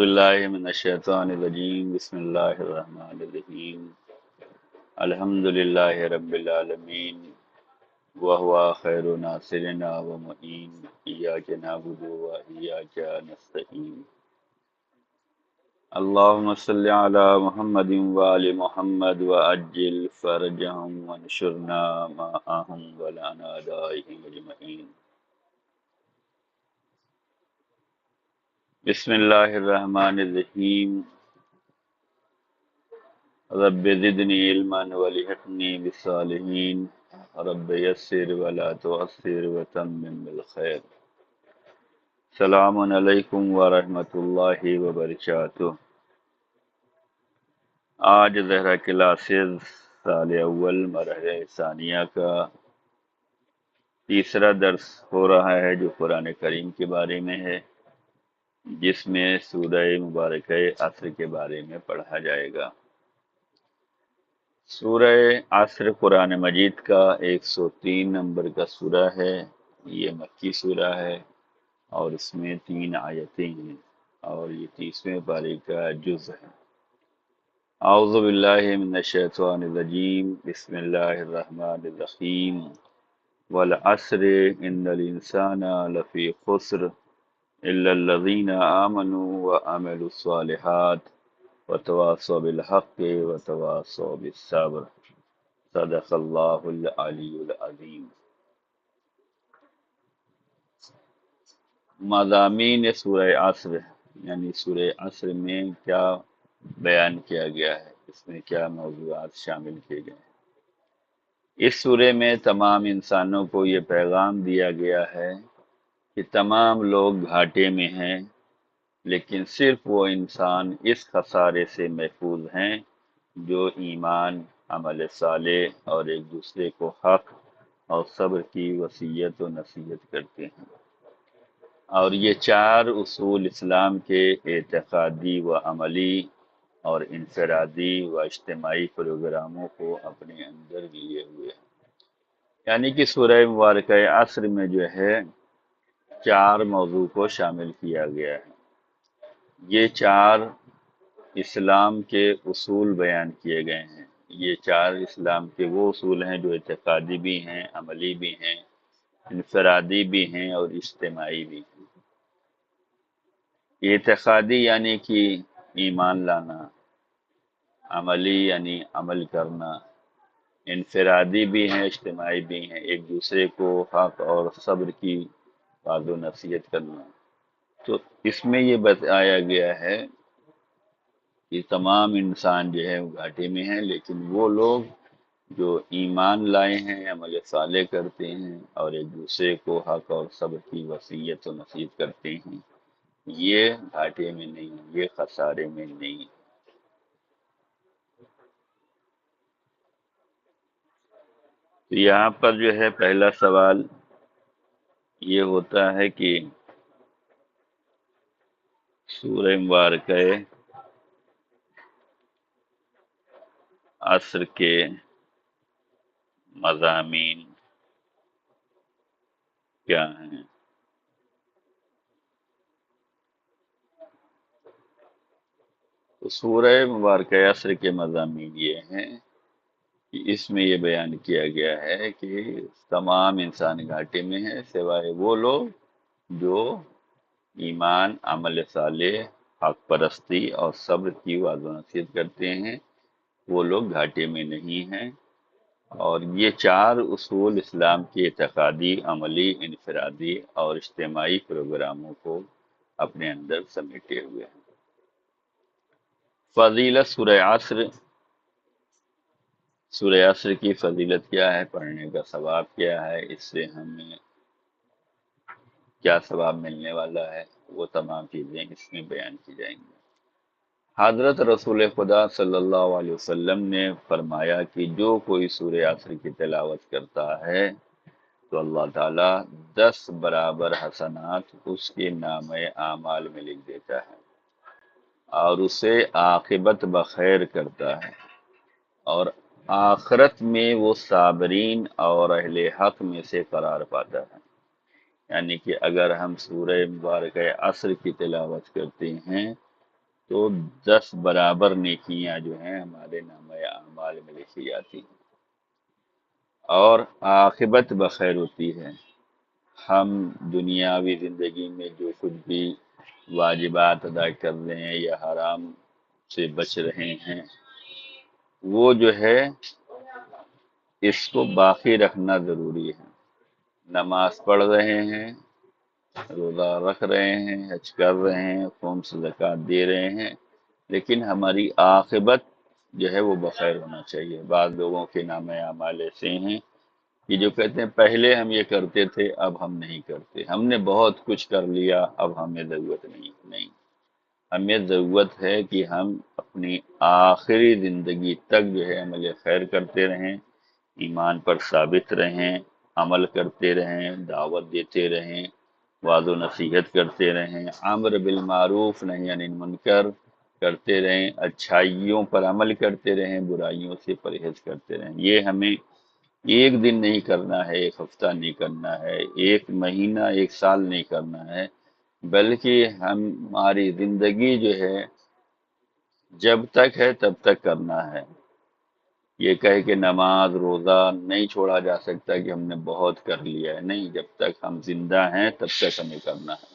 باللہ من الشیطان الرجیم بسم اللہ الرحمن الرحیم الحمد للہ رب العالمین وهو خیر ناصرنا ومعین ایاک نعبد وایاک نستعین اللہم صل علی محمد وآل محمد وعجل فرجهم وانشرنا معهم ولعن اعدائهم اجمعین بسم اللہ الرحمن الرحیم رب زدنی علما والحقنی بالصالحین رب یسر ولا تعسر وتمم بالخیر السلام علیکم ورحمۃ اللہ وبرکاتہ۔ آج زہرا کلاسز سال اول مرحلہ ثانیہ کا تیسرا درس ہو رہا ہے جو قرآن کریم کے بارے میں ہے، جس میں سورہ مبارکہ عصر کے بارے میں پڑھا جائے گا۔ سورہ عصر قرآن مجید کا 103 نمبر کا سورہ ہے۔ یہ مکی سورہ ہے اور اس میں 3 آیتیں ہیں اور یہ 30ویں پارے کا جز ہے۔ اعوذ باللہ من الشیطان الرجیم بسم اللہ الرحمن الرحیم والعصر ان الانسان لفی خسر الا الذین آمنوا وعملوا الصالحات وتواصوا بالحق وتواصوا بالصبر صدق اللہ العلی العظیم۔ مضامین سورہ عصر یعنی سورہ عصر میں کیا بیان کیا گیا ہے، اس میں کیا موضوعات شامل کیے گئے ہیں۔ اس سورہ میں تمام انسانوں کو یہ پیغام دیا گیا ہے کہ تمام لوگ گھاٹے میں ہیں، لیکن صرف وہ انسان اس خسارے سے محفوظ ہیں جو ایمان، عمل صالح اور ایک دوسرے کو حق اور صبر کی وصیت و نصیحت کرتے ہیں، اور یہ 4 اصول اسلام کے اعتقادی و عملی اور انفرادی و اجتماعی پروگراموں کو اپنے اندر لیے ہوئے ہیں۔ یعنی کہ سورہ مبارکہ عصر میں جو ہے 4 موضوع کو شامل کیا گیا ہے۔ یہ 4 اسلام کے اصول بیان کیے گئے ہیں۔ یہ 4 اسلام کے وہ اصول ہیں جو اعتقادی بھی ہیں، عملی بھی ہیں، انفرادی بھی ہیں اور اجتماعی بھی ہیں۔ اعتقادی یعنی کہ ایمان لانا، عملی یعنی عمل کرنا، انفرادی بھی ہیں، اجتماعی بھی ہیں، ایک دوسرے کو حق اور صبر کی وعظ و نصیحت کرنا۔ تو اس میں یہ بتایا گیا ہے کہ تمام انسان جو ہے وہ گھاٹے میں ہیں، لیکن وہ لوگ جو ایمان لائے ہیں، عمل صالح کرتے ہیں اور ایک دوسرے کو حق اور صبر کی وصیت و نصیحت کرتے ہیں، یہ گھاٹے میں نہیں، یہ خسارے میں نہیں۔ تو یہاں پر جو ہے پہلا سوال یہ ہوتا ہے کہ سورہ مبارکہ عصر کے مضامین کیا ہیں؟ تو سورہ مبارکہ عصر کے مضامین یہ ہیں کہ اس میں یہ بیان کیا گیا ہے کہ تمام انسان گھاٹے میں ہیں سوائے وہ لوگ جو ایمان، عمل صالح، حق پرستی اور صبر کی وعظ و نصیحت کرتے ہیں، وہ لوگ گھاٹے میں نہیں ہیں۔ اور یہ 4 اصول اسلام کے اعتقادی، عملی، انفرادی اور اجتماعی پروگراموں کو اپنے اندر سمیٹے ہوئے ہیں۔ فضیلت سورہ عصر، سورہ عصر کی فضیلت کیا ہے، پڑھنے کا ثواب کیا ہے، اس سے ہمیں کیا ثواب ملنے والا ہے، وہ تمام چیزیں اس میں بیان کی جائیں گی۔ حضرت رسول خدا صلی اللہ علیہ وسلم نے فرمایا کہ جو کوئی سورہ عصر کی تلاوت کرتا ہے تو اللہ تعالیٰ 10 برابر حسنات اس کے نامہ اعمال میں لکھ دیتا ہے اور اسے عاقبت بخیر کرتا ہے، اور آخرت میں وہ صابرین اور اہل حق میں سے قرار پاتا ہے۔ یعنی کہ اگر ہم سورہ مبارکہ عصر کی تلاوت کرتے ہیں تو 10 برابر نیکیاں جو ہیں ہمارے نامہ اعمال میں لکھی جاتی ہیں، اور عاقبت بخیر ہوتی ہے۔ ہم دنیاوی زندگی میں جو کچھ بھی واجبات ادا کر رہے ہیں یا حرام سے بچ رہے ہیں، وہ جو ہے اس کو باقی رکھنا ضروری ہے۔ نماز پڑھ رہے ہیں، روزہ رکھ رہے ہیں، حج کر رہے ہیں، خمس زکوٰۃ دے رہے ہیں، لیکن ہماری عاقبت جو ہے وہ بخیر ہونا چاہیے۔ بعض لوگوں کے نام اعمال ایسے ہیں کہ جو کہتے ہیں پہلے ہم یہ کرتے تھے، اب ہم نہیں کرتے، ہم نے بہت کچھ کر لیا، اب ہمیں ضرورت نہیں۔ ہمیں ضرورت ہے کہ ہم اپنی آخری زندگی تک جو ہے عمل خیر کرتے رہیں، ایمان پر ثابت رہیں، عمل کرتے رہیں، دعوت دیتے رہیں، وعظ و نصیحت کرتے رہیں، امر بالمعروف نہی عن المنکر کرتے رہیں، اچھائیوں پر عمل کرتے رہیں، برائیوں سے پرہیز کرتے رہیں۔ یہ ہمیں ایک دن نہیں کرنا ہے، ایک ہفتہ نہیں کرنا ہے، ایک مہینہ، ایک سال نہیں کرنا ہے، بلکہ ہماری زندگی جو ہے جب تک ہے تب تک کرنا ہے۔ یہ کہے کہ نماز روزہ نہیں چھوڑا جا سکتا کہ ہم نے بہت کر لیا ہے، نہیں، جب تک ہم زندہ ہیں تب تک ہمیں کرنا ہے۔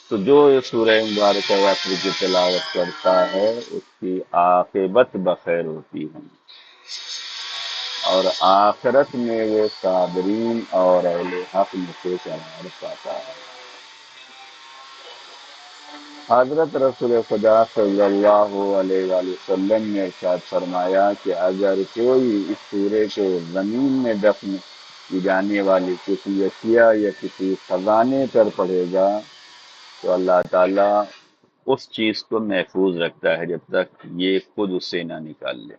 تو جو یہ سورہ مبارکہ یاسر کی تلاوت کرتا ہے اس کی عاقبت بخیر ہوتی ہے، اور آخرت میں وہ صابرین اور اہل حق میں سے قرار پاتا ہے۔ حضرت رسول خدا صلی اللہ علیہ وآلہ وسلم نے ارشاد فرمایا کہ اگر کوئی اس سورے کو زمین میں دفن کی جانے والی کسی اشیاء یا کسی خزانے پر پڑے گا تو اللہ تعالیٰ اس چیز کو محفوظ رکھتا ہے جب تک یہ خود اسے نہ نکال لے۔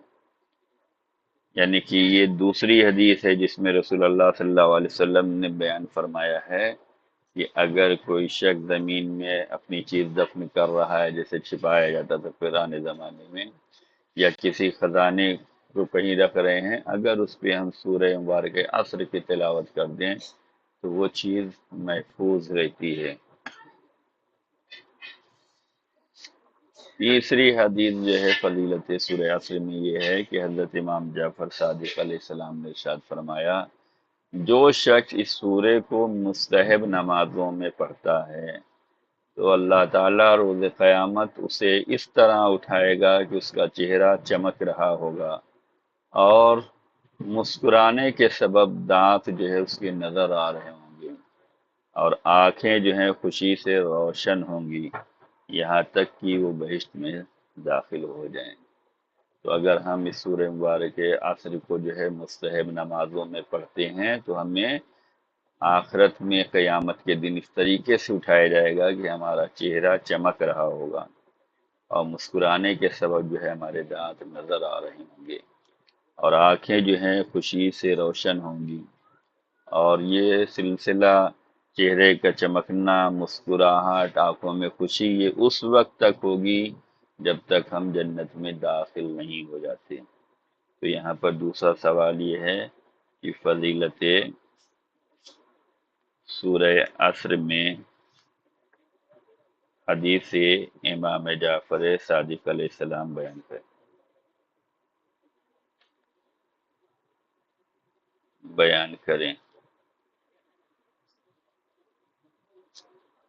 یعنی کہ یہ دوسری حدیث ہے جس میں رسول اللہ صلی اللہ علیہ وسلم نے بیان فرمایا ہے کہ اگر کوئی شخص زمین میں اپنی چیز دفن کر رہا ہے، جیسے چھپایا جاتا تھا پرانے زمانے میں، یا کسی خزانے کو کہیں رکھ رہے ہیں، اگر اس پہ ہم سورہ مبارک عصر کی تلاوت کر دیں تو وہ چیز محفوظ رہتی ہے۔ تیسری حدیث جو ہے فضیلت سورہ عصر میں یہ ہے کہ حضرت امام جعفر صادق علیہ السلام نے ارشاد فرمایا، جو شخص اس سورے کو مستحب نمازوں میں پڑھتا ہے تو اللہ تعالیٰ روز قیامت اسے اس طرح اٹھائے گا کہ اس کا چہرہ چمک رہا ہوگا، اور مسکرانے کے سبب دانت جو ہے اس کے نظر آ رہے ہوں گے، اور آنکھیں جو ہیں خوشی سے روشن ہوں گی، یہاں تک کہ وہ بہشت میں داخل ہو جائیں۔ تو اگر ہم اس سورہ مبارک عصر کو جو ہے مستحب نمازوں میں پڑھتے ہیں تو ہمیں آخرت میں قیامت کے دن اس طریقے سے اٹھایا جائے گا کہ ہمارا چہرہ چمک رہا ہوگا، اور مسکرانے کے سبب جو ہے ہمارے دانت نظر آ رہے ہوں گے، اور آنکھیں جو ہیں خوشی سے روشن ہوں گی۔ اور یہ سلسلہ چہرے کا چمکنا، مسکراہٹ، آنکھوں میں خوشی، یہ اس وقت تک ہوگی جب تک ہم جنت میں داخل نہیں ہو جاتے۔ تو یہاں پر دوسرا سوال یہ ہے کہ فضیلت سورہ عصر میں حدیث امام جعفر صادق علیہ السلام بیان کریں۔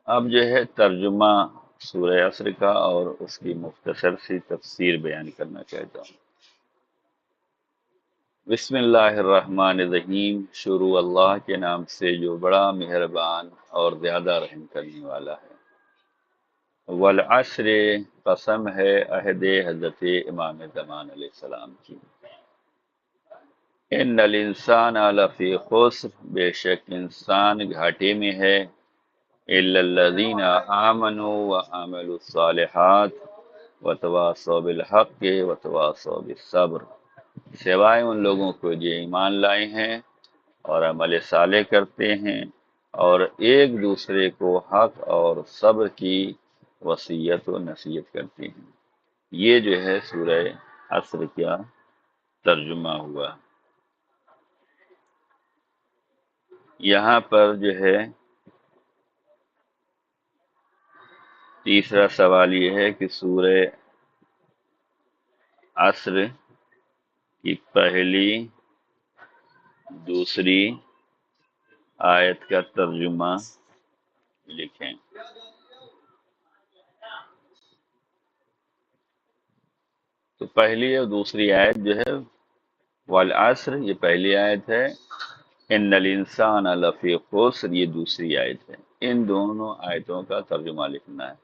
اب جو ہے ترجمہ سورہ عصر کا اور اس کی مختصر سی تفسیر بیان کرنا چاہتا ہوں۔ بسم اللہ الرحمن الرحیم، شروع اللہ کے نام سے جو بڑا مہربان اور زیادہ رحم کرنے والا ہے۔ والعصر، قسم ہے عہد حضرت امام زمان علیہ السلام کی۔ ان الانسان لفی خسر، بے شک انسان گھاٹے میں ہے، الا الذین آمنوا وعملوا الصالحات وتواصوا بالحق وتواصوا بالصبر، سوائے ان لوگوں کو جو ایمان لائے ہیں اور عمل صالح کرتے ہیں اور ایک دوسرے کو حق اور صبر کی وصیت و نصیحت کرتے ہیں۔ یہ جو ہے سورہ عصر کا ترجمہ ہوا۔ یہاں پر جو ہے تیسرا سوال یہ ہے کہ سورہ عصر کی پہلی دوسری آیت کا ترجمہ لکھیں۔ تو پہلی اور دوسری آیت جو ہے والعصر یہ پہلی آیت ہے، ان الانسان لفی خسر یہ دوسری آیت ہے۔ ان دونوں آیتوں کا ترجمہ لکھنا ہے۔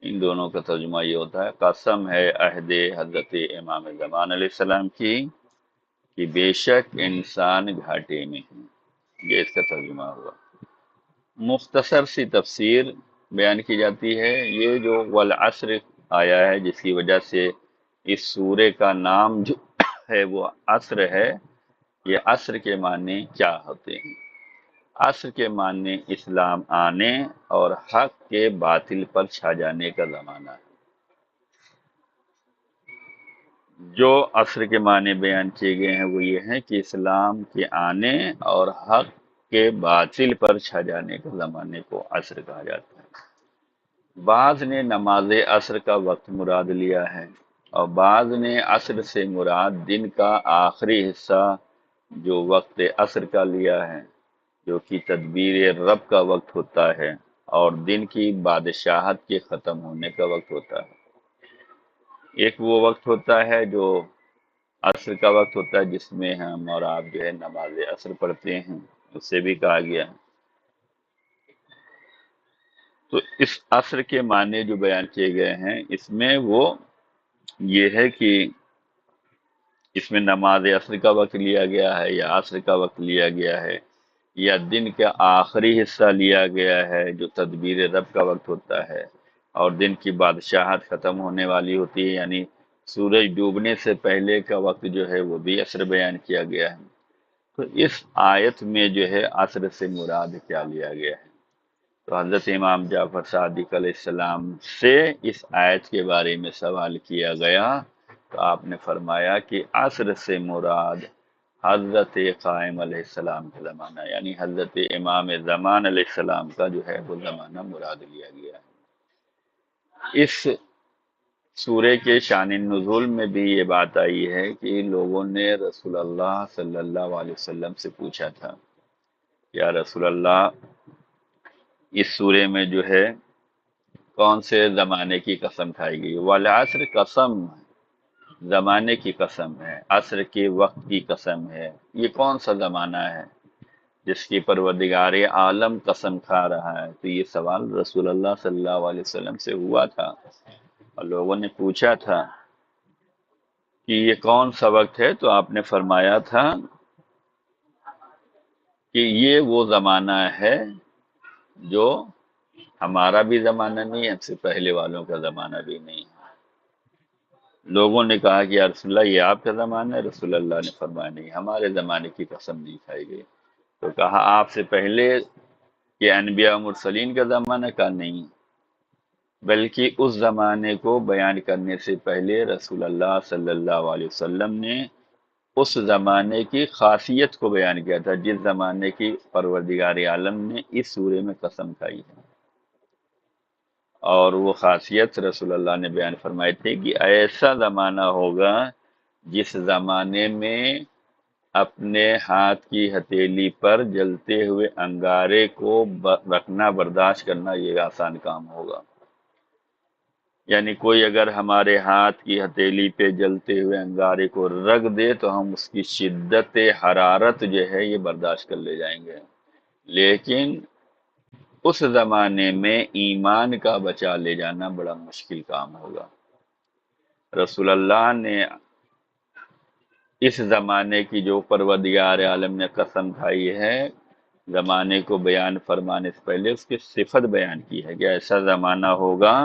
ان دونوں کا ترجمہ یہ ہوتا ہے، قسم ہے عہد حضرت امام زمان علیہ السلام کی کہ بے شک انسان گھاٹے میں ہے۔ یہ اس کا ترجمہ ہوا۔ مختصر سی تفسیر بیان کی جاتی ہے۔ یہ جو والعصر آیا ہے جس کی وجہ سے اس سورے کا نام جو ہے وہ عصر ہے، یہ عصر کے معنی کیا ہوتے ہیں؟ عصر کے معنی اسلام آنے اور حق کے باطل پر چھا جانے کا زمانہ ہے۔ جو عصر کے معنی بیان کیے گئے ہیں وہ یہ ہیں کہ اسلام کے آنے اور حق کے باطل پر چھا جانے کے زمانے کو عصر کہا جاتا ہے۔ بعض نے نماز عصر کا وقت مراد لیا ہے اور بعض نے عصر سے مراد دن کا آخری حصہ جو وقت عصر کا لیا ہے، جو کہ تدبیر رب کا وقت ہوتا ہے اور دن کی بادشاہت کے ختم ہونے کا وقت ہوتا ہے۔ ایک وہ وقت ہوتا ہے جو عصر کا وقت ہوتا ہے جس میں ہم اور آپ جو ہے نماز عصر پڑھتے ہیں، اس سے بھی کہا گیا ہے۔ تو اس عصر کے معنی جو بیان کیے گئے ہیں اس میں وہ یہ ہے کہ اس میں نماز عصر کا وقت لیا گیا ہے یا عصر کا وقت لیا گیا ہے یا دن کا آخری حصہ لیا گیا ہے جو تدبیر رب کا وقت ہوتا ہے اور دن کی بادشاہت ختم ہونے والی ہوتی ہے، یعنی سورج ڈوبنے سے پہلے کا وقت جو ہے وہ بھی عصر بیان کیا گیا ہے۔ تو اس آیت میں جو ہے عصر سے مراد کیا لیا گیا ہے؟ تو حضرت امام جعفر صادق علیہ السلام سے اس آیت کے بارے میں سوال کیا گیا تو آپ نے فرمایا کہ عصر سے مراد حضرت قائم علیہ السلام کا زمانہ، یعنی حضرت امام زمان علیہ السلام کا جو ہے وہ زمانہ مراد لیا گیا ہے۔ اس سورے کے شان نزول میں بھی یہ بات آئی ہے کہ لوگوں نے رسول اللہ صلی اللہ علیہ وسلم سے پوچھا تھا، یا رسول اللہ اس سورے میں جو ہے کون سے زمانے کی قسم کھائی گئی؟ والعصر قسم زمانے کی قسم ہے، عصر کے وقت کی قسم ہے۔ یہ کون سا زمانہ ہے جس کی پروردگار عالم قسم کھا رہا ہے؟ تو یہ سوال رسول اللہ صلی اللہ علیہ وسلم سے ہوا تھا اور لوگوں نے پوچھا تھا کہ یہ کون سا وقت ہے، تو آپ نے فرمایا تھا کہ یہ وہ زمانہ ہے جو ہمارا بھی زمانہ نہیں ہے، ہم سے پہلے والوں کا زمانہ بھی نہیں ہے۔ لوگوں نے کہا کہ یا رسول اللہ یہ آپ کا زمانہ ہے؟ رسول اللہ نے فرمایا نہیں، ہمارے زمانے کی قسم نہیں کھائی گئی۔ تو کہا آپ سے پہلے کہ انبیاء و مرسلین کا زمانہ؟ کا نہیں، بلکہ اس زمانے کو بیان کرنے سے پہلے رسول اللہ صلی اللہ علیہ وسلم نے اس زمانے کی خاصیت کو بیان کیا تھا جس زمانے کی پروردگار عالم نے اس سورے میں قسم کھائی ہے، اور وہ خاصیت رسول اللہ نے بیان فرمائی تھی کہ ایسا زمانہ ہوگا جس زمانے میں اپنے ہاتھ کی ہتھیلی پر جلتے ہوئے انگارے کو رکھنا، برداشت کرنا یہ آسان کام ہوگا۔ یعنی کوئی اگر ہمارے ہاتھ کی ہتھیلی پہ جلتے ہوئے انگارے کو رکھ دے تو ہم اس کی شدت حرارت جو ہے یہ برداشت کر لے جائیں گے، لیکن اس زمانے میں ایمان کا بچا لے جانا بڑا مشکل کام ہوگا۔ رسول اللہ نے اس زمانے کی جو پروردگار عالم نے قسم کھائی ہے، زمانے کو بیان فرمانے سے پہلے اس کی صفت بیان کی ہے کہ ایسا زمانہ ہوگا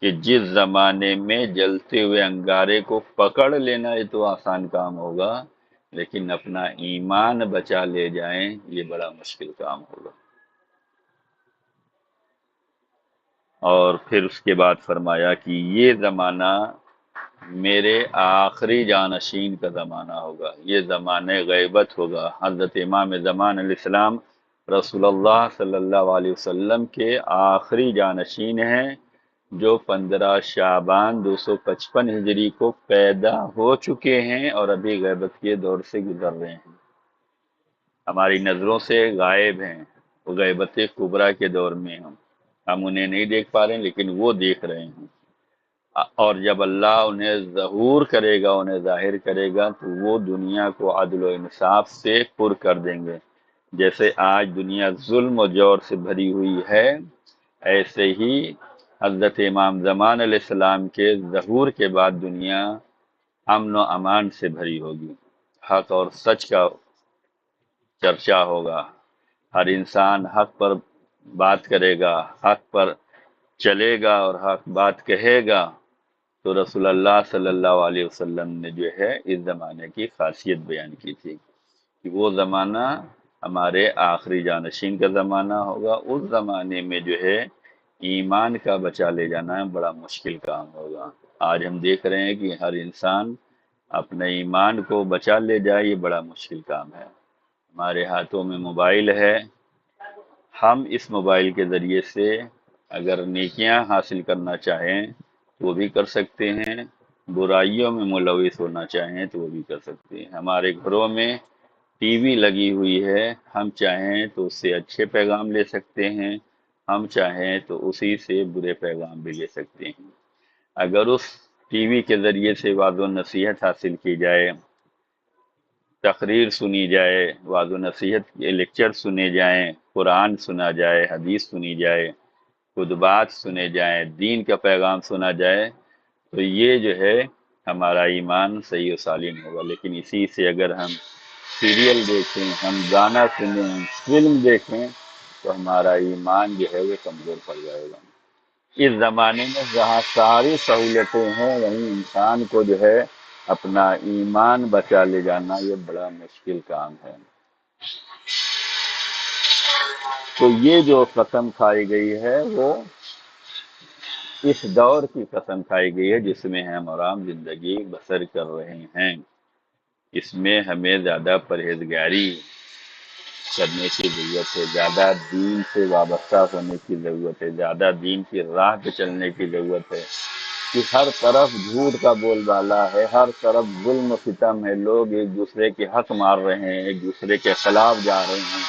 کہ جس زمانے میں جلتے ہوئے انگارے کو پکڑ لینا یہ تو آسان کام ہوگا، لیکن اپنا ایمان بچا لے جائیں یہ بڑا مشکل کام ہوگا۔ اور پھر اس کے بعد فرمایا کہ یہ زمانہ میرے آخری جانشین کا زمانہ ہوگا، یہ زمانہ غیبت ہوگا۔ حضرت امام زمان علیہ السلام رسول اللہ صلی اللہ علیہ وسلم کے آخری جانشین ہیں، جو 15 شعبان 255 ہجری کو پیدا ہو چکے ہیں اور ابھی غیبت کے دور سے گزر رہے ہیں، ہماری نظروں سے غائب ہیں، وہ غیبت کبریٰ کے دور میں ہم انہیں نہیں دیکھ پا رہے ہیں لیکن وہ دیکھ رہے ہیں، اور جب اللہ انہیں ظہور کرے گا، انہیں ظاہر کرے گا، تو وہ دنیا کو عدل و انصاف سے پر کر دیں گے۔ جیسے آج دنیا ظلم و جور سے بھری ہوئی ہے، ایسے ہی حضرت امام زمان علیہ السلام کے ظہور کے بعد دنیا امن و امان سے بھری ہوگی، حق اور سچ کا چرچا ہوگا، ہر انسان حق پر بات کرے گا، حق پر چلے گا اور حق بات کہے گا۔ تو رسول اللہ صلی اللہ علیہ وسلم نے جو ہے اس زمانے کی خاصیت بیان کی تھی کہ وہ زمانہ ہمارے آخری جانشین کا زمانہ ہوگا، اس زمانے میں جو ہے ایمان کا بچا لے جانا بڑا مشکل کام ہوگا۔ آج ہم دیکھ رہے ہیں کہ ہر انسان اپنے ایمان کو بچا لے جائے، یہ بڑا مشکل کام ہے۔ ہمارے ہاتھوں میں موبائل ہے، ہم اس موبائل کے ذریعے سے اگر نیکیاں حاصل کرنا چاہیں تو وہ بھی کر سکتے ہیں، برائیوں میں ملوث ہونا چاہیں تو وہ بھی کر سکتے ہیں۔ ہمارے گھروں میں ٹی وی لگی ہوئی ہے، ہم چاہیں تو اس سے اچھے پیغام لے سکتے ہیں، ہم چاہیں تو اسی سے برے پیغام بھی لے سکتے ہیں۔ اگر اس ٹی وی کے ذریعے سے وعظ و نصیحت حاصل کی جائے، تقریر سنی جائے، وعظ و نصیحت کے لیکچر سنے جائیں، قرآن سنا جائے، حدیث سنی جائے، خطبات سنے جائیں، دین کا پیغام سنا جائے، تو یہ جو ہے ہمارا ایمان صحیح و سالم ہوگا۔ لیکن اسی سے اگر ہم سیریل دیکھیں، ہم گانا سنیں، فلم دیکھیں، تو ہمارا ایمان جو ہے وہ کمزور پڑ جائے گا۔ اس زمانے میں جہاں ساری سہولتیں ہیں، وہیں انسان کو جو ہے اپنا ایمان بچا لے جانا یہ بڑا مشکل کام ہے۔ تو یہ جو قسم کھائی گئی ہے وہ اس دور کی قسم کھائی گئی ہے جس میں ہم آرام زندگی بسر کر رہے ہیں۔ اس میں ہمیں زیادہ پرہیزگاری کرنے کی ضرورت ہے، زیادہ دین سے وابستہ ہونے کی ضرورت ہے، زیادہ دین کی راہ پہ چلنے کی ضرورت ہے، کہ ہر طرف جھوٹ کا بول بالا ہے، ہر طرف ظلم و ستم ہے، لوگ ایک دوسرے کے حق مار رہے ہیں، ایک دوسرے کے خلاف جا رہے ہیں۔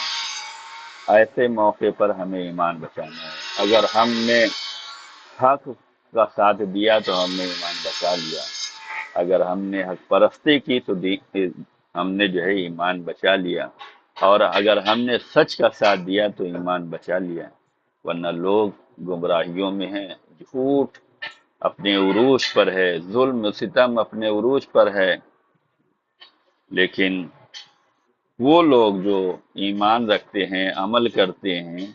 ایسے موقع پر ہمیں ایمان بچانا ہے۔ اگر ہم نے حق کا ساتھ دیا تو ہم نے ایمان بچا لیا، اگر ہم نے حق پرستی کی تو ہم نے جو ہے ایمان بچا لیا، اور اگر ہم نے سچ کا ساتھ دیا تو ایمان بچا لیا۔ ورنہ لوگ گمراہیوں میں ہیں، جھوٹ اپنے عروج پر ہے، ظلم و ستم اپنے عروج پر ہے، لیکن وہ لوگ جو ایمان رکھتے ہیں، عمل کرتے ہیں،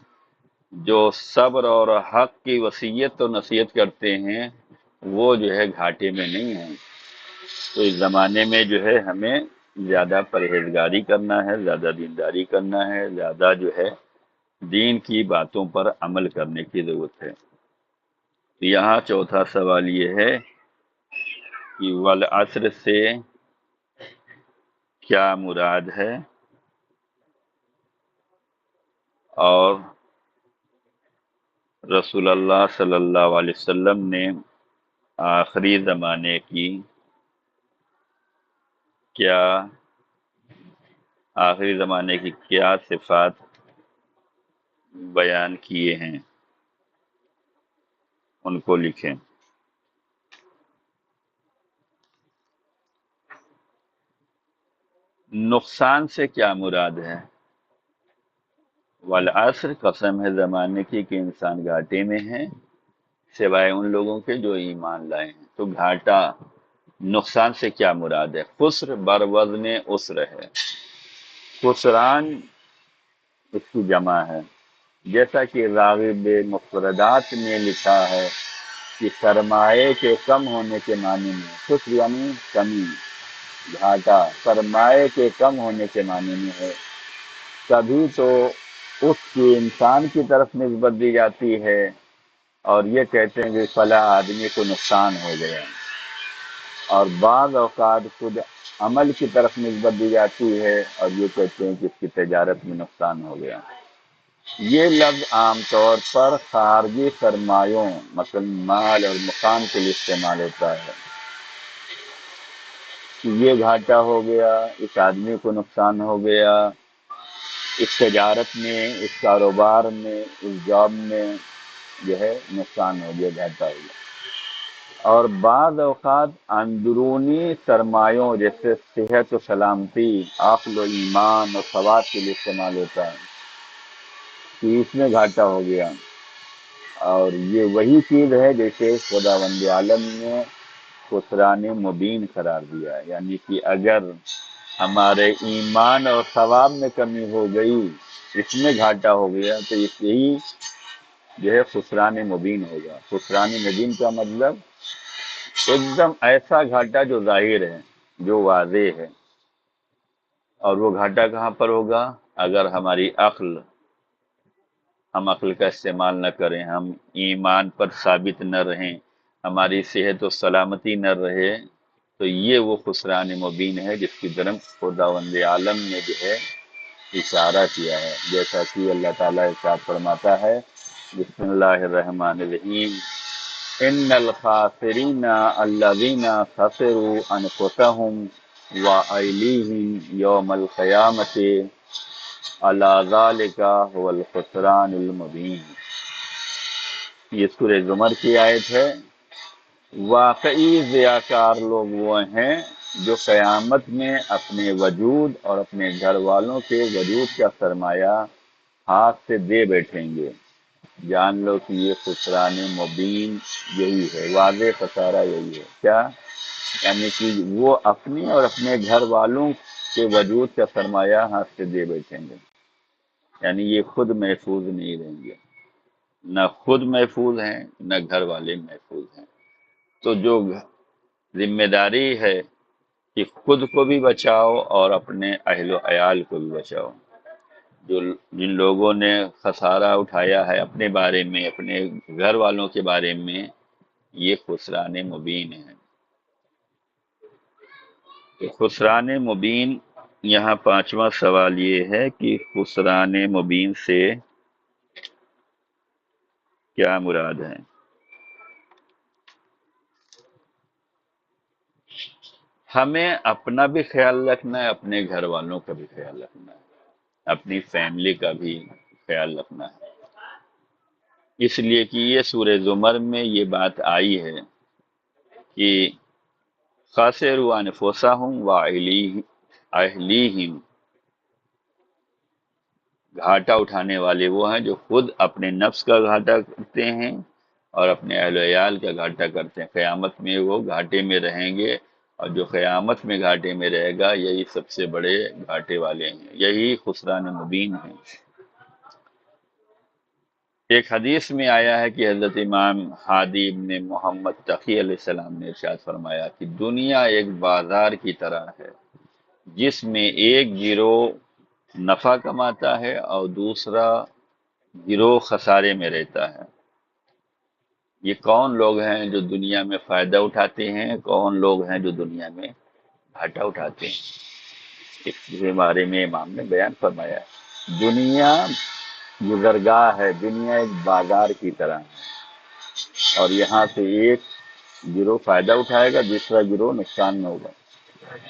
جو صبر اور حق کی وصیت و نصیحت کرتے ہیں، وہ جو ہے گھاٹے میں نہیں ہیں۔ تو اس زمانے میں جو ہے ہمیں زیادہ پرہیزگاری کرنا ہے، زیادہ دینداری کرنا ہے، زیادہ جو ہے دین کی باتوں پر عمل کرنے کی ضرورت ہے۔ یہاں چوتھا سوال یہ ہے کہ والعصر سے کیا مراد ہے، اور رسول اللہ صلی اللہ علیہ وسلم نے آخری زمانے کی کیا آخری زمانے کی کیا صفات بیان کیے ہیں، ان کو لکھیں۔ نقصان سے کیا مراد ہے؟ والعصر قسم ہے زمانے کی کہ انسان گھاٹے میں ہے، سوائے ان لوگوں کے جو ایمان لائے ہیں۔ تو گھاٹا، نقصان سے کیا مراد ہے؟ خسر بر وزن اسر ہے، خسران اس کی جمع ہے، جیسا کہ راغب مفردات میں لکھا ہے کہ سرمایے کے کم ہونے کے معنی میں، خسر یعنی کمی، گھاٹا سرمایے کے کم ہونے کے معنی میں ہے۔ کبھی تو اس کی انسان کی طرف نسبت دی جاتی ہے اور یہ کہتے ہیں کہ فلاں آدمی کو نقصان ہو گیا، اور بعض اوقات خود عمل کی طرف نسبت دی جاتی ہے اور یہ کہتے ہیں کہ اس کی تجارت میں نقصان ہو گیا۔ یہ لفظ عام طور پر خارجی سرمایوں مثلا مال اور مقام کے لیے استعمال ہوتا ہے کہ یہ گھاٹا ہو گیا، اس آدمی کو نقصان ہو گیا، اس تجارت میں، اس کاروبار میں، اس جاب میں جو ہے نقصان ہو گیا، گھاٹا ہو گیا۔ اور بعض اوقات اندرونی سرمایوں جیسے صحت و سلامتی، عقل و ایمان اور ثواب کے لیے استعمال ہوتا ہے کہ اس میں گھاٹا ہو گیا۔ اور یہ وہی چیز ہے جیسے خداوند عالم نے خسران مبین قرار دیا ہے، یعنی کہ اگر ہمارے ایمان اور ثواب میں کمی ہو گئی، اس میں گھاٹا ہو گیا، تو اس یہی جو ہے خسران مبین ہوگا۔ خسران مبین کا مطلب ایک دم ایسا گھاٹا جو ظاہر ہے، جو واضح ہے۔ اور وہ گھاٹا کہاں پر ہوگا؟ اگر ہم عقل کا استعمال نہ کریں، ہم ایمان پر ثابت نہ رہیں، ہماری صحت و سلامتی نہ رہے، تو یہ وہ خسران مبین ہے جس کی طرف خداوند عالم نے جو ہے اشارہ کیا ہے، جیسا کہ اللہ تعالیٰ ارشاد فرماتا ہے، بسم اللہ الرحمن الرحیم، ان الخاسرین الذین خسروا انفسهم واہلیہم یوم القیامۃ الا ذالک هو الخسران المبین۔ یہ سورہ زمر کی آیت ہے۔ واقعی ضیاءکار لوگ وہ ہیں جو قیامت میں اپنے وجود اور اپنے گھر والوں کے وجود کا سرمایہ ہاتھ سے دے بیٹھیں گے۔ جان لو کہ یہ خسران مبین یہی ہے، واضح خسارہ یہی ہے۔ کیا؟ یعنی کہ وہ اپنی اور اپنے گھر والوں کے وجود کا سرمایہ ہاتھ سے دے بیٹھیں گے، یعنی یہ خود محفوظ نہیں رہیں گے، نہ خود محفوظ ہیں نہ گھر والے محفوظ ہیں۔ تو جو ذمہ داری ہے کہ خود کو بھی بچاؤ اور اپنے اہل و عیال کو بھی بچاؤ۔ جن لوگوں نے خسارہ اٹھایا ہے اپنے بارے میں، اپنے گھر والوں کے بارے میں، یہ خسران مبین ہے۔ تو خسران مبین، یہاں پانچواں سوال یہ ہے کہ خسران مبین سے کیا مراد ہے؟ ہمیں اپنا بھی خیال رکھنا ہے، اپنے گھر والوں کا بھی خیال رکھنا ہے، اپنی فیملی کا بھی خیال رکھنا ہے۔ اس لیے کہ یہ سورہ زمر میں یہ بات آئی ہے کہ خاسروا انفسہم واہلیہم، گھاٹا اٹھانے والے وہ ہیں جو خود اپنے نفس کا گھاٹا کرتے ہیں اور اپنے اہل و عیال کا گھاٹا کرتے ہیں۔ قیامت میں وہ گھاٹے میں رہیں گے، اور جو قیامت میں گھاٹے میں رہے گا یہی سب سے بڑے گھاٹے والے ہیں، یہی خسران مبین ہیں۔ ایک حدیث میں آیا ہے کہ حضرت امام ہادی ابن محمد تقی علیہ السلام نے ارشاد فرمایا کہ دنیا ایک بازار کی طرح ہے جس میں ایک گروہ نفع کماتا ہے اور دوسرا گروہ خسارے میں رہتا ہے۔ یہ کون لوگ ہیں جو دنیا میں فائدہ اٹھاتے ہیں، کون لوگ ہیں جو دنیا میں گھاٹا اٹھاتے ہیں؟ اس کے بارے میں امام نے بیان فرمایا ہے۔ دنیا گزرگاہ ہے، دنیا ایک بازار کی طرح ہے، اور یہاں سے ایک گروہ فائدہ اٹھائے گا، دوسرا گروہ نقصان میں ہوگا۔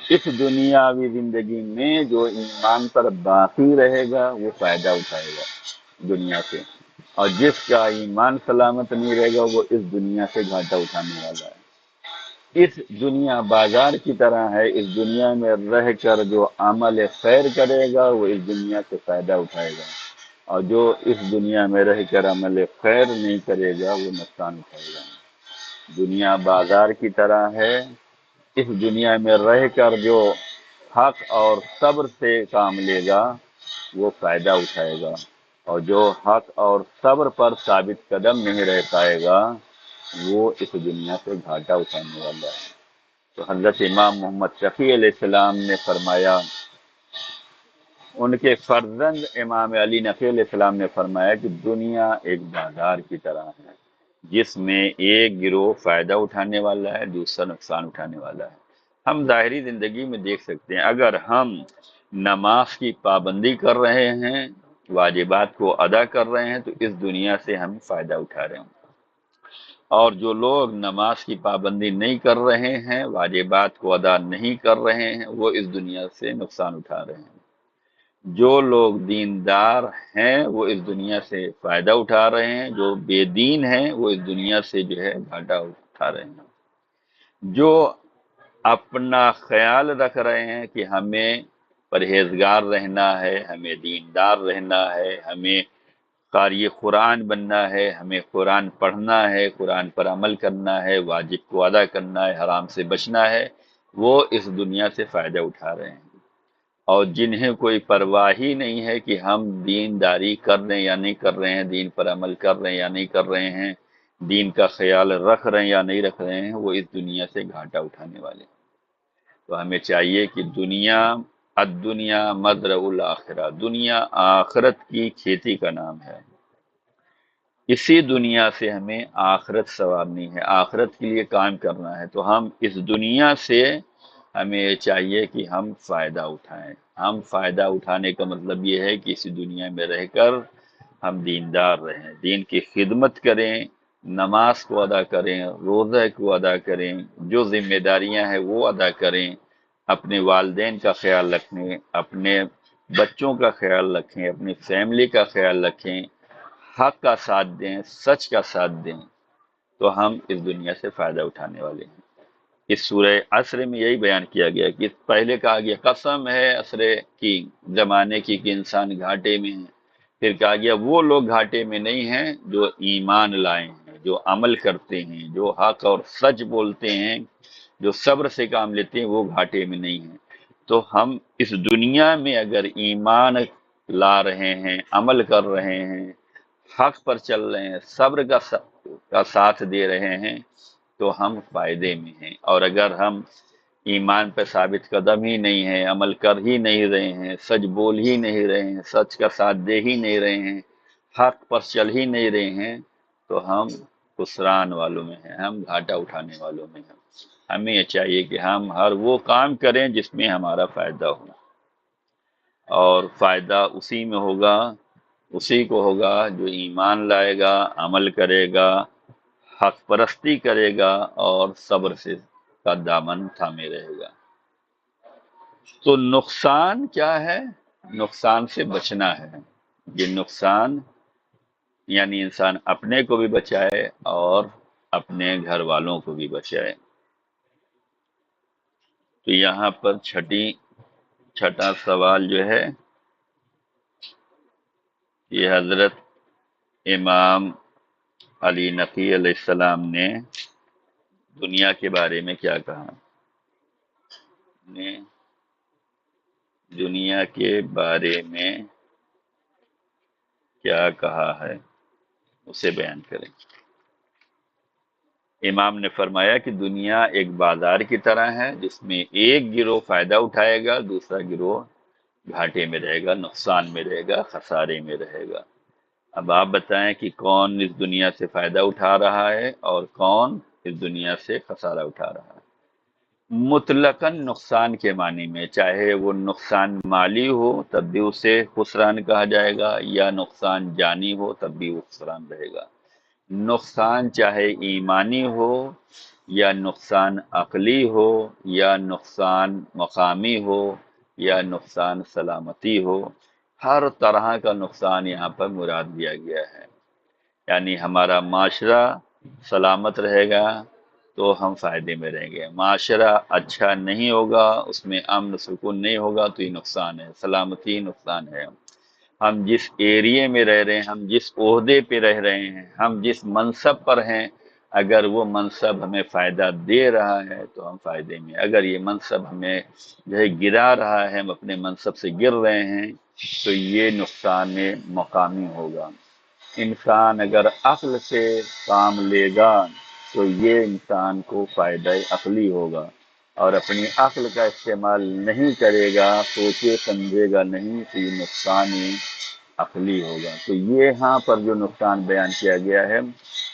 اس دنیاوی زندگی میں جو ایمان پر باقی رہے گا وہ فائدہ اٹھائے گا دنیا سے، اور جس کا ایمان سلامت نہیں رہے گا وہ اس دنیا سے گھاٹا اٹھانے والا ہے۔ اس دنیا بازار کی طرح ہے، اس دنیا میں رہ کر جو عمل خیر کرے گا وہ اس دنیا سے فائدہ اٹھائے گا، اور جو اس دنیا میں رہ کر عمل خیر نہیں کرے گا وہ نقصان اٹھائے گا۔ دنیا بازار کی طرح ہے، اس دنیا میں رہ کر جو حق اور صبر سے کام لے گا وہ فائدہ اٹھائے گا، اور جو حق اور صبر پر ثابت قدم نہیں رہ پائے گا وہ اس دنیا سے گھاٹا اٹھانے والا ہے۔ تو حضرت امام محمد شفیع علیہ السلام نے فرمایا، ان کے فرزند امام علی نقی علیہ السلام نے فرمایا کہ دنیا ایک بازار کی طرح ہے جس میں ایک گروہ فائدہ اٹھانے والا ہے، دوسرا نقصان اٹھانے والا ہے۔ ہم ظاہری زندگی میں دیکھ سکتے ہیں، اگر ہم نماز کی پابندی کر رہے ہیں واجبات کو ادا کر رہے ہیں تو اس دنیا سے ہم فائدہ اٹھا رہے ہیں، اور جو لوگ نماز کی پابندی نہیں کر رہے ہیں، واجبات کو ادا نہیں کر رہے ہیں، وہ اس دنیا سے نقصان اٹھا رہے ہیں۔ جو لوگ دیندار ہیں وہ اس دنیا سے فائدہ اٹھا رہے ہیں، جو بے دین ہیں وہ اس دنیا سے جو ہے گھاٹا اٹھا رہے ہیں۔ جو اپنا خیال رکھ رہے ہیں کہ ہمیں پرہیزگار رہنا ہے، ہمیں دیندار رہنا ہے، ہمیں قاری قرآن بننا ہے، ہمیں قرآن پڑھنا ہے، قرآن پر عمل کرنا ہے، واجب کو ادا کرنا ہے، حرام سے بچنا ہے، وہ اس دنیا سے فائدہ اٹھا رہے ہیں۔ اور جنہیں کوئی پرواہ ہی نہیں ہے کہ ہم دینداری کر رہے ہیں یا نہیں کر رہے ہیں، دین پر عمل کر رہے ہیں یا نہیں کر رہے ہیں، دین کا خیال رکھ رہے ہیں یا نہیں رکھ رہے ہیں، وہ اس دنیا سے گھاٹا اٹھانے والے ہیں۔ تو ہمیں چاہیے کہ الدنیا مزرع الآخرہ، دنیا آخرت کی کھیتی کا نام ہے۔ اسی دنیا سے ہمیں آخرت سنوارنی ہے، آخرت کے لیے کام کرنا ہے۔ تو ہم اس دنیا سے ہمیں یہ چاہیے کہ ہم فائدہ اٹھائیں۔ ہم فائدہ اٹھانے کا مطلب یہ ہے کہ اسی دنیا میں رہ کر ہم دیندار رہیں، دین کی خدمت کریں، نماز کو ادا کریں، روزہ کو ادا کریں، جو ذمہ داریاں ہیں وہ ادا کریں، اپنے والدین کا خیال رکھیں، اپنے بچوں کا خیال رکھیں، اپنی فیملی کا خیال رکھیں، حق کا ساتھ دیں، سچ کا ساتھ دیں، تو ہم اس دنیا سے فائدہ اٹھانے والے ہیں۔ اس سورہ عصر میں یہی بیان کیا گیا کہ پہلے کہا گیا قسم ہے عصر کی، زمانے کی، کہ انسان گھاٹے میں ہے۔ پھر کہا گیا وہ لوگ گھاٹے میں نہیں ہیں جو ایمان لائے ہیں، جو عمل کرتے ہیں، جو حق اور سچ بولتے ہیں، جو صبر سے کام لیتے ہیں، وہ گھاٹے میں نہیں ہیں۔ تو ہم اس دنیا میں اگر ایمان لا رہے ہیں، عمل کر رہے ہیں، حق پر چل رہے ہیں، صبر کا ساتھ دے رہے ہیں، تو ہم فائدے میں ہیں۔ اور اگر ہم ایمان پہ ثابت قدم ہی نہیں ہیں، عمل کر ہی نہیں رہے ہیں، سچ بول ہی نہیں رہے ہیں، سچ کا ساتھ دے ہی نہیں رہے ہیں، حق پر چل ہی نہیں رہے ہیں، تو ہم خسران والوں میں ہیں، ہم گھاٹا اٹھانے والوں میں ہیں۔ ہمیں یہ چاہیے کہ ہم ہر وہ کام کریں جس میں ہمارا فائدہ ہو، اور فائدہ اسی میں ہوگا، اسی کو ہوگا جو ایمان لائے گا، عمل کرے گا، حق پرستی کرے گا، اور صبر سے کا دامن تھامے رہے گا۔ تو نقصان کیا ہے؟ نقصان سے بچنا ہے۔ یہ نقصان یعنی انسان اپنے کو بھی بچائے اور اپنے گھر والوں کو بھی بچائے۔ تو یہاں پر چھٹا سوال جو ہے یہ حضرت امام علی نقی علیہ السلام نے دنیا کے بارے میں کیا کہا، نے دنیا کے بارے میں کیا کہا ہے اسے بیان کریں۔ امام نے فرمایا کہ دنیا ایک بازار کی طرح ہے جس میں ایک گروہ فائدہ اٹھائے گا، دوسرا گروہ گھاٹے میں رہے گا، نقصان میں رہے گا، خسارے میں رہے گا۔ اب آپ بتائیں کہ کون اس دنیا سے فائدہ اٹھا رہا ہے اور کون اس دنیا سے خسارہ اٹھا رہا ہے۔ مطلقاً نقصان کے معنی میں، چاہے وہ نقصان مالی ہو تب بھی اسے خسران کہا جائے گا، یا نقصان جانی ہو تب بھی وہ خسران رہے گا۔ نقصان چاہے ایمانی ہو، یا نقصان عقلی ہو، یا نقصان مقامی ہو، یا نقصان سلامتی ہو، ہر طرح کا نقصان یہاں پر مراد دیا گیا ہے۔ یعنی ہمارا معاشرہ سلامت رہے گا تو ہم فائدے میں رہیں گے، معاشرہ اچھا نہیں ہوگا، اس میں امن سکون نہیں ہوگا تو یہ نقصان ہے، سلامتی نقصان ہے۔ ہم جس ایریے میں رہ رہے ہیں، ہم جس عہدے پہ رہ رہے ہیں، ہم جس منصب پر ہیں، اگر وہ منصب ہمیں فائدہ دے رہا ہے تو ہم فائدے میں، اگر یہ منصب ہمیں جو ہے گرا رہا ہے، ہم اپنے منصب سے گر رہے ہیں، تو یہ نقصان مقامی ہوگا۔ انسان اگر عقل سے کام لے گا تو یہ انسان کو فائدہ عقلی ہوگا، اور اپنی عقل کا استعمال نہیں کرے گا، سوچے سمجھے گا نہیں، تو یہ نقصان عقلی ہوگا۔ تو یہ یہاں پر جو نقصان بیان کیا گیا ہے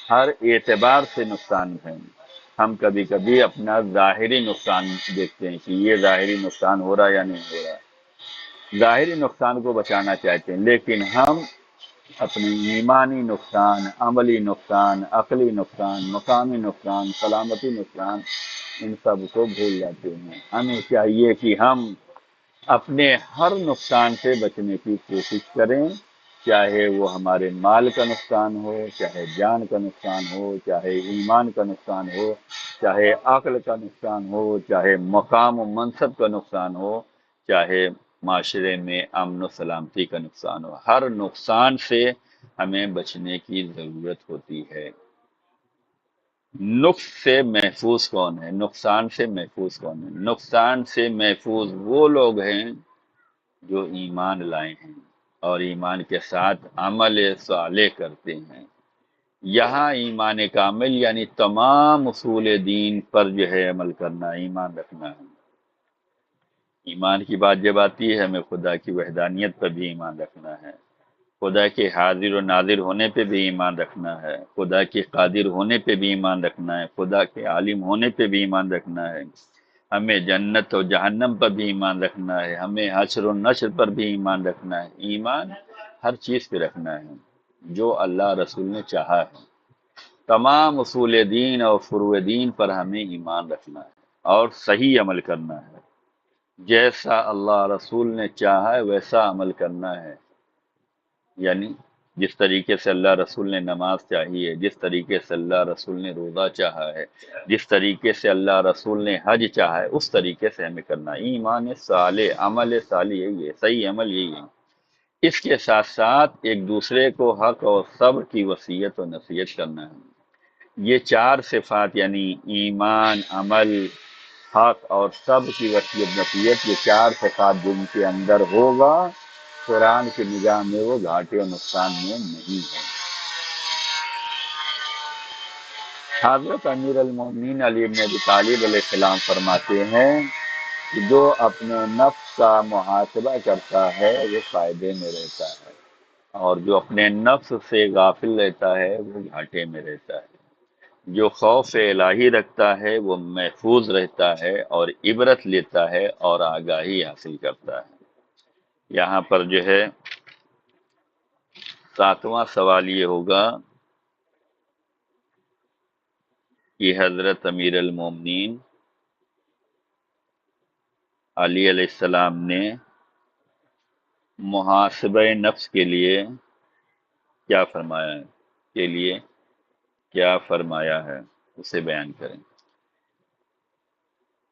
ہر اعتبار سے نقصان ہے۔ ہم کبھی کبھی اپنا ظاہری نقصان دیکھتے ہیں کہ یہ ظاہری نقصان ہو رہا ہے یا نہیں ہو رہا، ظاہری نقصان کو بچانا چاہتے ہیں، لیکن ہم اپنے ایمانی نقصان، عملی نقصان، عقلی نقصان، مقامی نقصان، سلامتی نقصان، ان سب کو بھول جاتے ہیں۔ ہمیں چاہیے کہ ہم اپنے ہر نقصان سے بچنے کی کوشش کریں، چاہے وہ ہمارے مال کا نقصان ہو، چاہے جان کا نقصان ہو، چاہے ایمان کا نقصان ہو، چاہے عقل کا نقصان ہو، چاہے مقام و منصب کا نقصان ہو، چاہے معاشرے میں امن و سلامتی کا نقصان ہو۔ ہر نقصان سے ہمیں بچنے کی ضرورت ہوتی ہے۔ نقص سے محفوظ کون ہے؟ نقصان سے محفوظ کون ہے؟ نقصان سے محفوظ وہ لوگ ہیں جو ایمان لائے ہیں اور ایمان کے ساتھ عمل صالح کرتے ہیں۔ یہاں ایمان کامل یعنی تمام اصول دین پر جو ہے عمل کرنا، ایمان رکھنا ہے۔ ایمان کی بات جب آتی ہے، ہمیں خدا کی وحدانیت پر بھی ایمان رکھنا ہے، خدا کے حاضر و ناظر ہونے پہ بھی ایمان رکھنا ہے، خدا کے قادر ہونے پہ بھی ایمان رکھنا ہے، خدا کے عالم ہونے پہ بھی ایمان رکھنا ہے، ہمیں جنت و جہنم پر بھی ایمان رکھنا ہے، ہمیں حشر و نشر پر بھی ایمان رکھنا ہے۔ ایمان ہر چیز پہ رکھنا ہے جو اللہ رسول نے چاہا ہے۔ تمام اصول دین اور فروع دین پر ہمیں ایمان رکھنا ہے اور صحیح عمل کرنا ہے۔ جیسا اللہ رسول نے چاہا ہے ویسا عمل کرنا ہے، یعنی جس طریقے سے اللہ رسول نے نماز چاہی ہے، جس طریقے سے اللہ رسول نے روزہ چاہا ہے، جس طریقے سے اللہ رسول نے حج چاہا ہے، اس طریقے سے ہمیں کرنا ہے۔ ایمان صالح، عمل صالح یہی ہے، صحیح عمل یہی ہے۔ اس کے ساتھ ساتھ ایک دوسرے کو حق اور صبر کی وصیت و نصیحت کرنا ہے۔ یہ چار صفات یعنی ایمان، عمل، حق اور صبر کی وصیت نصیحت، یہ چار صفات جن کے اندر ہوگا، قرآن کی نگاہ میں وہ گھاٹے اور نقصان میں نہیں ہے۔ حضرت امیر المومنین علی بن ابی طالب علیہ السلام فرماتے ہیں کہ جو اپنے نفس کا محاسبہ کرتا ہے وہ فائدے میں رہتا ہے، اور جو اپنے نفس سے غافل رہتا ہے وہ گھاٹے میں رہتا ہے۔ جو خوف الہی رکھتا ہے وہ محفوظ رہتا ہے اور عبرت لیتا ہے اور آگاہی حاصل کرتا ہے۔ یہاں پر جو ہے 7واں سوال یہ ہوگا کہ حضرت امیر المومنین علی علیہ السلام نے محاسبہ نفس کے لیے کیا فرمایا ہے، کے لیے کیا فرمایا ہے، اسے بیان کریں۔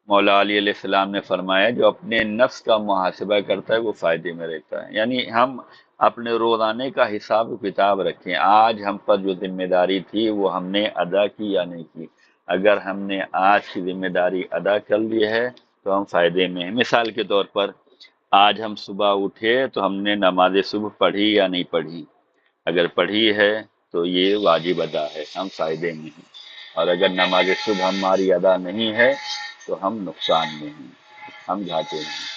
مولا علی علیہ السلام نے فرمایا جو اپنے نفس کا محاسبہ کرتا ہے وہ فائدے میں رہتا ہے، یعنی ہم اپنے روزانے کا حساب و کتاب رکھیں، آج ہم پر جو ذمہ داری تھی وہ ہم نے ادا کی یا نہیں کی۔ اگر ہم نے آج کی ذمہ داری ادا کر لی ہے تو ہم فائدے میں ہیں۔ مثال کے طور پر آج ہم صبح اٹھے تو ہم نے نماز صبح پڑھی یا نہیں پڑھی، اگر پڑھی ہے تو یہ واجب ادا ہے، ہم فائدے میں ہیں، اور اگر نماز صبح ہماری ادا نہیں ہے تو ہم نقصان میں ہیں، ہم گھاٹے میں ہیں۔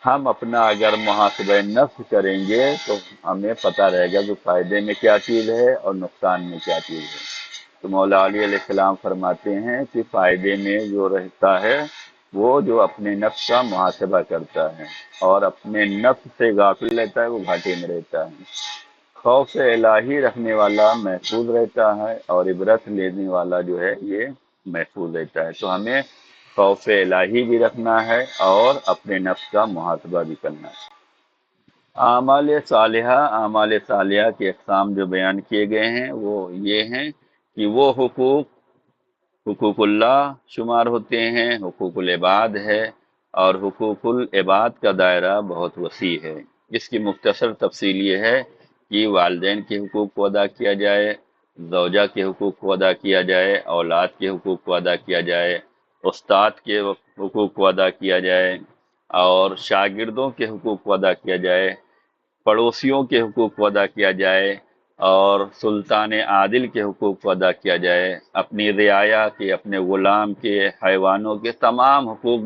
ہم اپنا اگر محاسبہ نفس کریں گے تو ہمیں پتہ رہے گا کہ فائدے میں کیا چیز ہے اور نقصان میں کیا چیز ہے۔ تو مولا علی علیہ السلام فرماتے ہیں کہ فائدے میں جو رہتا ہے وہ جو اپنے نفس کا محاسبہ کرتا ہے، اور اپنے نفس سے غافل رہتا ہے وہ گھاٹے میں رہتا ہے۔ خوف الہی رکھنے والا محفوظ رہتا ہے اور عبرت لینے والا جو ہے یہ محفوظ رہتا ہے۔ تو ہمیں خوف الہی بھی رکھنا ہے اور اپنے نفس کا محاسبہ بھی کرنا ہے۔ اعمال صالحہ کے اقسام جو بیان کیے گئے ہیں وہ یہ ہیں کہ وہ حقوق اللہ شمار ہوتے ہیں، حقوق العباد ہے، اور حقوق العباد کا دائرہ بہت وسیع ہے۔ اس کی مختصر تفصیل یہ ہے کہ والدین کے حقوق کو ادا کیا جائے، زوجہ کے حقوق کو ادا کیا جائے، اولاد کے حقوق کو ادا کیا جائے، استاد کے حقوق کو ادا کیا جائے، اور شاگردوں کے حقوق کو ادا کیا جائے، پڑوسیوں کے حقوق کو ادا کیا جائے، اور سلطان عادل کے حقوق کو ادا کیا جائے، اپنی رعایا کے، اپنے غلام کے، حیوانوں کے تمام حقوق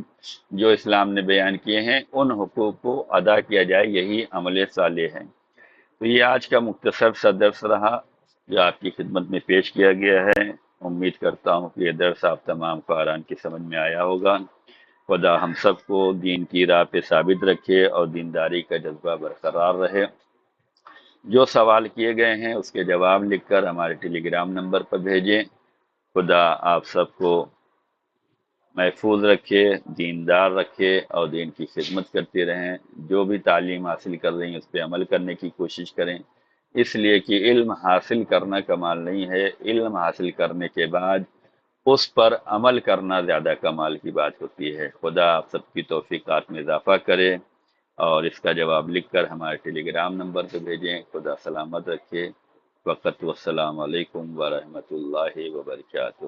جو اسلام نے بیان کیے ہیں ان حقوق کو ادا کیا جائے، یہی عمل صالح ہے۔ تو یہ آج کا مختصر سا درس رہا جو آپ کی خدمت میں پیش کیا گیا ہے۔ امید کرتا ہوں کہ یہ درس آپ تمام قارئین کی سمجھ میں آیا ہوگا۔ خدا ہم سب کو دین کی راہ پہ ثابت رکھے اور دینداری کا جذبہ برقرار رہے۔ جو سوال کیے گئے ہیں اس کے جواب لکھ کر ہمارے ٹیلی گرام نمبر پر بھیجیں۔ خدا آپ سب کو محفوظ رکھے، دیندار رکھے اور دین کی خدمت کرتے رہیں۔ جو بھی تعلیم حاصل کر رہی ہیں اس پہ عمل کرنے کی کوشش کریں، اس لیے کہ علم حاصل کرنا کمال نہیں ہے، علم حاصل کرنے کے بعد اس پر عمل کرنا زیادہ کمال کی بات ہوتی ہے۔ خدا آپ سب کی توفیقات میں اضافہ کرے، اور اس کا جواب لکھ کر ہمارے ٹیلی گرام نمبر پہ بھیجیں۔ خدا سلامت رکھے۔ وقت والسلام علیکم ورحمۃ اللہ وبرکاتہ۔